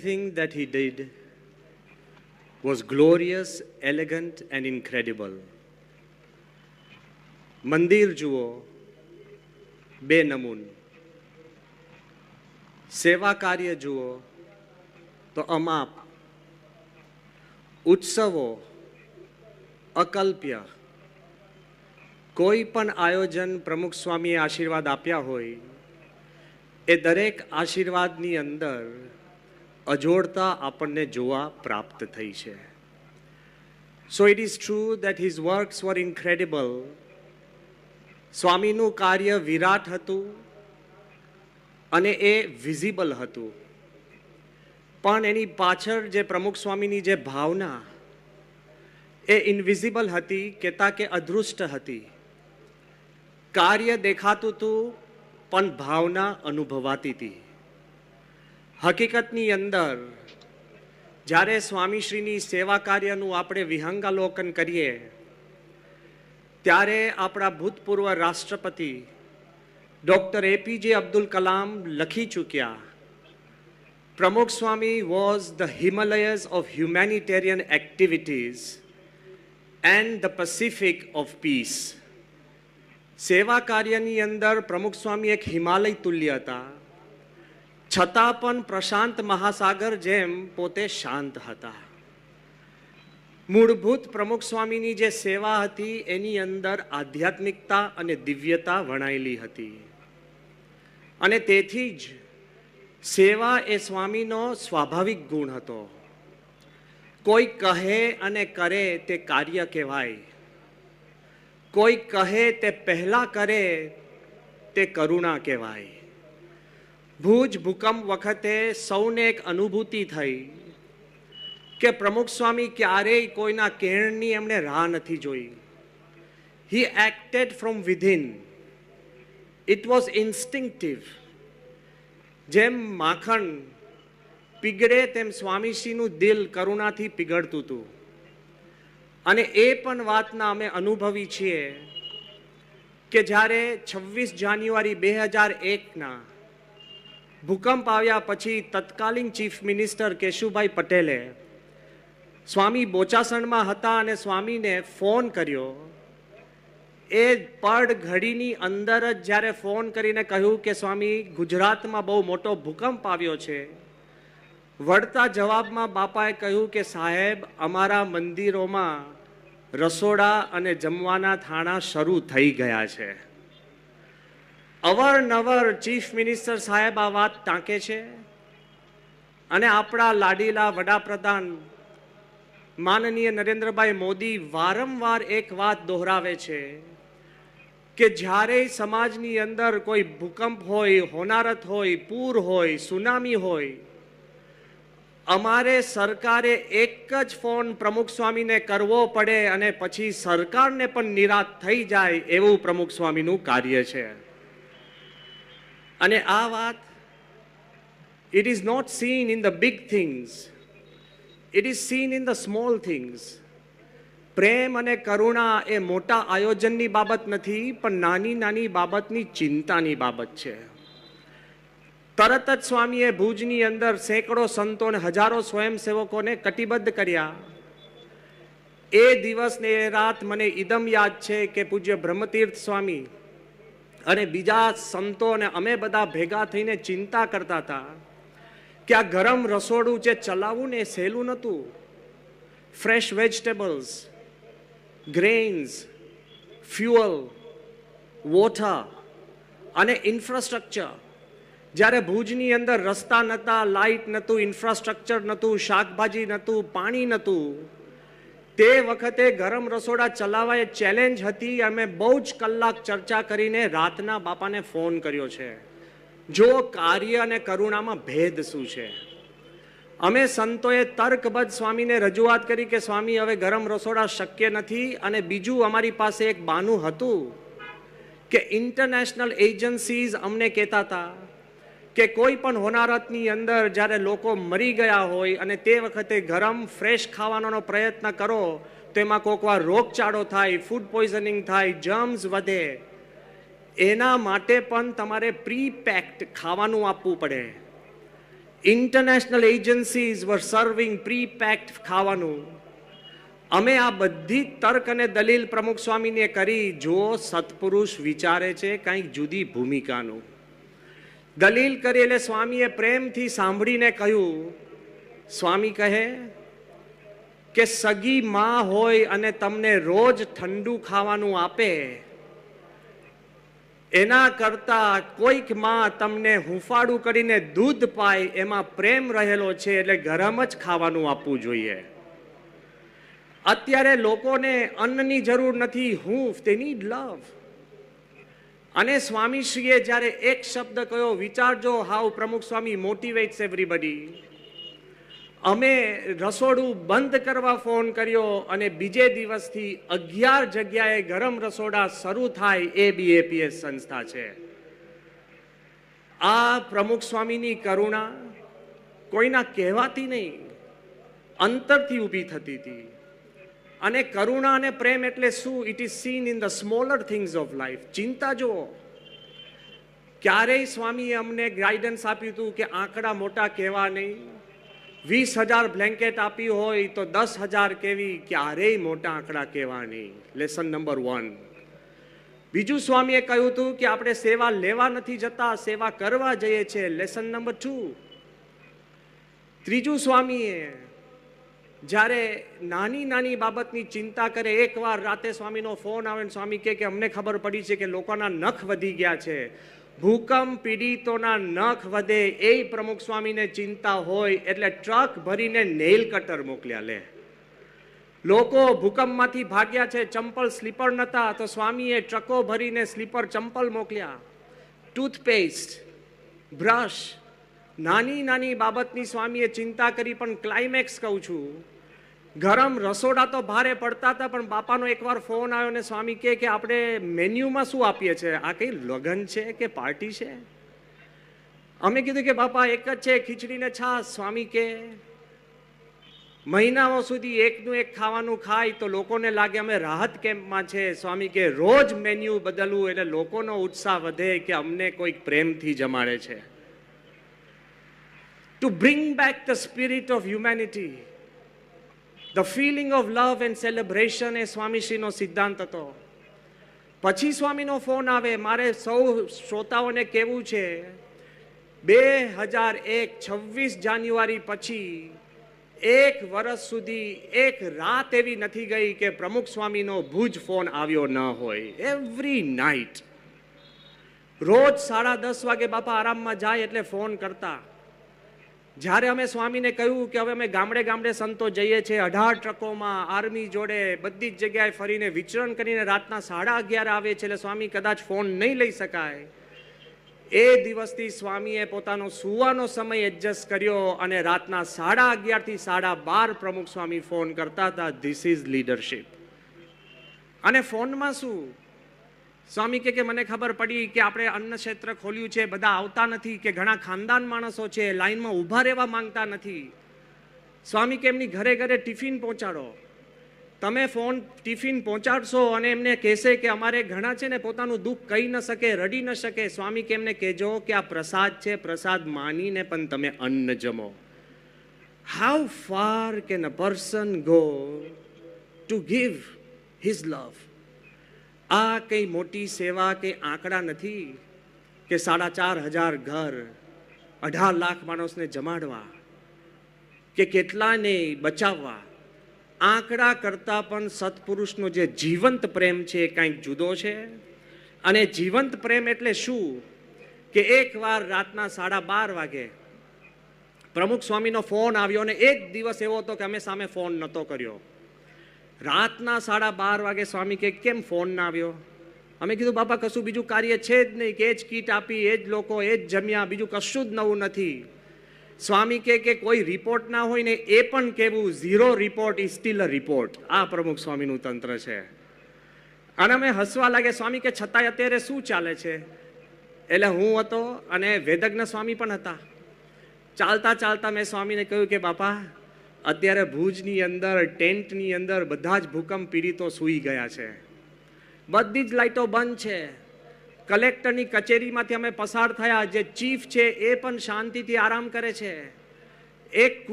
everything that he did was glorious, elegant, and incredible. મંદિર જુઓ, બે નમૂન. સેવા કાર્ય જુઓ તો અમાપ. ઉત્સવો અકલ્પ્ય. કોઈ પણ આયોજન પ્રમુખ સ્વામીએ આશીર્વાદ આપ્યા હોય એ દરેક આશીર્વાદની અંદર અજોડતા આપણને જોવા પ્રાપ્ત થઈ છે. So it is true that his works were incredible. સ્વામીનું કાર્ય વિરાટ હતું અને એ વિઝિબલ હતું, પણ એની પાછળ જે પ્રમુખ સ્વામીની જે ભાવના એ ઇનવિઝિબલ હતી, કહેતા કે અદૃષ્ટ હતી. કાર્ય દેખાતું હતું પણ ભાવના અનુભવાતી હતી. હકીકતની અંદર જ્યારે સ્વામીશ્રીની સેવા કાર્યનું આપણે વિહંગાવલોકન કરીએ ત્યારે આપણા ભૂતપૂર્વ રાષ્ટ્રપતિ ડૉક્ટર એપીજે અબ્દુલ કલામ લખી ચૂક્યા, Pramukh Swami was the Himalayas of humanitarian activities and the Pacific of peace. સેવા કાર્યની અંદર પ્રમુખ સ્વામી એક હિમાલય તુલ્ય હતા, છતાં પણ પ્રશાંત મહાસાગર જેમ પોતે શાંત હતા. મૂળભૂત પ્રમુખ સ્વામીની જે સેવા હતી એની અંદર આધ્યાત્મિકતા અને દિવ્યતા વણાયેલી હતી, અને તેથી જ સેવા એ સ્વામીનો સ્વાભાવિક ગુણ હતો. કોઈ કહે અને કરે તે કાર્ય કહેવાય, કોઈ કહે તે પહેલા કરે તે કરુણા કહેવાય. ભુજ ભૂકંપ વખતે સૌને એક અનુભૂતિ થઈ કે પ્રમુખ સ્વામી ક્યારેય કોઈના કહેણની એમણે રાહ નથી જોઈ. He acted from within. It was instinctive. જેમ માખણ પીગળે તેમ સ્વામીશ્રીનું દિલ કરુણાથી પીગળતું હતું. અને એ પણ વાતના અમે અનુભવી છીએ કે જ્યારે 26 જાન્યુઆરી 2001ના ભૂકંપ આવ્યા પછી તત્કાલીન ચીફ મિનિસ્ટર કેશુભાઈ પટેલે સ્વામી બોચાસણમાં હતા અને સ્વામીને ફોન કર્યો. એ પડ ઘડીની અંદર જ જ્યારે ફોન કરીને કહ્યું કે સ્વામી ગુજરાતમાં બહુ મોટો ભૂકંપ આવ્યો છે, વળતા જવાબમાં બાપાએ કહ્યું કે સાહેબ અમારા મંદિરોમાં રસોડા અને જમવાના થાણા શરૂ થઈ ગયા છે. અવારનવાર ચીફ મિનિસ્ટર સાહેબ આ વાત ટાંકે છે અને આપણા લાડીલા વડાપ્રધાન માનનીય નરેન્દ્રભાઈ મોદી વારંવાર એક વાત દોહરાવે છે કે જ્યારે સમાજની અંદર કોઈ ભૂકંપ હોય, હોનારત હોય, પૂર હોય, સુનામી હોય, અમારે સરકારે એક જ ફોન પ્રમુખ સ્વામીને કરવો પડે અને પછી સરકારને પણ નિરાશ થઈ જાય એવું પ્રમુખ સ્વામીનું કાર્ય છે. અને આ વાત it is not seen in the big things, it is seen in the small things. પ્રેમ અને કરુણા એ મોટા આયોજનની બાબત નથી, પણ નાની નાની બાબતની ચિંતાની બાબત છે. તરત જ સ્વામીએ ભુજની અંદર સેંકડો સંતો અને હજારો સ્વયંસેવકોને કટિબદ્ધ કર્યા. એ દિવસને એ રાત મને ઇદમ યાદ છે કે પૂજ્ય બ્રહ્મતીર્થ સ્વામી અને બીજા સંતો અને અમે બધા ભેગા થઈને ચિંતા કરતા હતા કે આ ગરમ રસોડું જે ચલાવવું ને એ સહેલું નહોતું. Fresh vegetables, grains, fuel, water અને ઇન્ફ્રાસ્ટ્રક્ચર. જ્યારે ભુજની અંદર રસ્તા નહોતા, લાઇટ નહોતું, ઇન્ફ્રાસ્ટ્રક્ચર નહોતું, શાકભાજી નહોતું, પાણી નહોતું, તે વખતે ગરમ રસોડા ચલાવવા એ ચેલેન્જ હતી. અમે બહુ જ કલાક ચર્ચા કરીને રાતના બાપાને ફોન કર્યો છે. જો કાર્ય અને કરુણામાં ભેદ શું છે. અમે સંતોએ તર્કબદ્ધ સ્વામીને રજૂઆત કરી કે સ્વામી હવે ગરમ રસોડા શક્ય નથી. અને બીજું અમારી પાસે એક બાનું હતું કે ઇન્ટરનેશનલ એજન્સીઝ અમને કહેતા હતા કે કોઈ પણ હોનારતની અંદર જ્યારે લોકો મરી ગયા હોય અને તે વખતે ગરમ ફ્રેશ ખાવાનો પ્રયત્ન કરો તો એમાં કોઈક વાર રોગચાળો થાય, ફૂડ પોઈઝનિંગ થાય, જર્મ્સ વધે. એના માટે પણ તમારે પ્રી પેક્ડ ખાવાનું આપવું પડે. ઇન્ટરનેશનલ એજન્સીઝ વર સર્વિંગ પ્રી-પેક્ડ ખાવાનું. અમે આ બધી તર્ક અને દલીલ પ્રમુખ સ્વામીને કરી. જો સત્પુરુષ વિચારે છે કંઈક જુદી ભૂમિકાનું, દલીલ કરી એટલે સ્વામીએ પ્રેમથી સાંભળીને કહ્યું. સ્વામી કહે કે સગી માં હોય અને તમને રોજ ઠંડુ ખાવાનું આપે, એના કરતા કોઈક માં તમને હુંફાળું કરીને દૂધ પાય, એમાં પ્રેમ રહેલો છે, એટલે ગરમ જ ખાવાનું આપવું જોઈએ. અત્યારે લોકોને અન્નની જરૂર નથી, હૂંફ, they need love. અને સ્વામીશ્રીએ જ્યારે એક શબ્દ કહ્યો, વિચારજો હાઉ પ્રમુખ સ્વામી મોટિવેટ્સ એવરીબડી. અમે રસોડું બંધ કરવા ફોન કર્યો અને બીજે દિવસથી 11 જગ્યાએ ગરમ રસોડા શરૂ થાય. એ BAPS સંસ્થા છે. આ પ્રમુખ સ્વામીની કરુણા કોઈના કહેવાથી નહીં, અંતરથી ઊભી થતી હતી. અને કરુણા અને પ્રેમ એટલે શું? It is seen in the smaller things of life. ચિંતા જુઓ, ક્યારેય સ્વામીએ અમને ગાઈડન્સ આપ્યું હતું કે આંકડા મોટા કહેવા નહીં. 20,000 બ્લેન્કેટ આપી હોય તો 10,000 કેવી, ક્યારેય મોટા આંકડા કહેવા નહીં. Lesson number 1. બીજું સ્વામીએ કહ્યું હતું કે આપણે સેવા લેવા નથી જતા, સેવા કરવા જઈએ છીએ. Lesson number 2. ત્રીજું સ્વામીએ જ્યારે નાની નાની બાબતની ચિંતા કરે, એકવાર રાતે સ્વામીનો ફોન આવે, સ્વામી કે અમને ખબર પડી છે કે લોકોના નખ વધી ગયા છે, ભૂકંપ પીડિતોના નખ વધે, એ પ્રમુખ સ્વામીને ચિંતા હોય એટલે ટ્રક ભરીને નેઇલ કટર મોકલ્યા. લે, લોકો ભૂકંપમાંથી ભાગ્યા છે, ચંપલ સ્લીપર નતા, તો સ્વામીએ ટ્રકો ભરીને સ્લીપર ચંપલ મોકલ્યા. ટૂથપેસ્ટ, બ્રશ, નાની નાની બાબતની સ્વામીએ ચિંતા કરી. પણ ક્લાઇમેક્સ કહું છું, ગરમ રસોડા તો ભારે પડતા હતા, પણ બાપાનો એકવાર ફોન આવ્યો ને સ્વામી કે આપણે મેન્યુમાં શું આપીએ છીએ, આ કઈ લગ્ન છે કે પાર્ટી છે? અમે કીધું કે બાપા એક જ છે, ખીચડી ને છાશ. સ્વામી કે મહિનાઓ સુધી એકનું એક ખાવાનું ખાય તો લોકોને લાગે અમે રાહત કેમ્પમાં છે. સ્વામી કે રોજ મેન્યુ બદલવું એટલે લોકોનો ઉત્સાહ વધે કે અમને કોઈક પ્રેમથી જમાડે છે. To bring back the spirit of humanity, the feeling of love and celebration એ સ્વામીશ્રીનો સિદ્ધાંત હતો. પછી સ્વામીનો ફોન આવે. મારે સૌ શ્રોતાઓને કહેવું છે, 2001 26 જાન્યુઆરી પછી 1 વર્ષ સુધી એક રાત એવી નથી ગઈ કે પ્રમુખ સ્વામીનો ભુજ ફોન આવ્યો ન હોય. એવરી નાઇટ, રોજ 10:30 વાગે બાપા આરામમાં જાય એટલે ફોન કરતા. જ્યારે અમે સ્વામીને કહ્યું કે હવે અમે ગામડે ગામડે સંતો જઈએ છીએ, 18 ટ્રકોમાં, આર્મી જોડે, બધી જ જગ્યાએ ફરીને વિચરણ કરીને રાતના 11:30 આવે છે, એટલે સ્વામી કદાચ ફોન નહીં લઈ શકાય. એ દિવસથી સ્વામીએ પોતાનો સુવાનો સમય એડજસ્ટ કર્યો અને રાતના 11:30 થી 12:30 પ્રમુખ સ્વામી ફોન કરતા હતા. This is leadership. અને ફોનમાં શું, સ્વામી કે મને ખબર પડી કે આપણે અન્ન ક્ષેત્ર ખોલ્યું છે, બધા આવતા નથી, કે ઘણા ખાનદાન માણસો છે લાઈનમાં ઊભા રહેવા માંગતા નથી. સ્વામી કે એમની ઘરે ઘરે ટિફિન પહોંચાડો. તમે ટિફિન પહોંચાડશો અને એમને કહેશે કે અમારે ઘણા છે ને પોતાનું દુઃખ કહી ન શકે, રડી ન શકે. સ્વામી કે એમને કહેજો કે આ પ્રસાદ છે, પ્રસાદ માનીને પણ તમે અન્ન જમો. How far can a person go to give his love? આ કઈ મોટી સેવા કે આંકડા નથી કે 4,500 ઘર, 18 લાખ માણસને જમાડવા કે કેટલાને બચાવવા. આંકડા કરતા પણ સત્પુરુષનો જે જીવંત પ્રેમ છે એ કંઈક જુદો છે. અને જીવંત પ્રેમ એટલે શું કે એકવાર રાતના 12:30 વાગે પ્રમુખ સ્વામીનો ફોન આવ્યો અને એક દિવસ એવો હતો કે અમે સામે ફોન નહોતો કર્યો. રાતના 12:30 વાગે સ્વામી કે કેમ ફોન ના આવ્યો? અમે કીધું બાપા કશું બીજું કાર્ય છે જ નહીં, કે એ જ કીટ આપી, એ જ લોકો, એ જ જમ્યા, બીજું કશું જ નવું નથી. સ્વામી કે કોઈ રિપોર્ટ ના હોય ને એ પણ કહેવું, 0 report is still a report. આ પ્રમુખ સ્વામીનું તંત્ર છે. અને અમે હસવા લાગે. સ્વામી કે છતાંય અત્યારે શું ચાલે છે? એટલે હું હતો અને વેદજ્ઞ સ્વામી પણ હતા. ચાલતા ચાલતા મેં સ્વામીને કહ્યું કે બાપા અત્યારે ભુજની અંદર ટેન્ટની અંદર બધા જ ભૂકંપ પીડિતો સૂઈ ગયા છે, બધી જ લાઈટો બંધ છે, કલેક્ટરની કચેરીમાંથી અમે પસાર થયા, જે ચીફ છે એ પણ શાંતિથી આરામ કરે છે. એક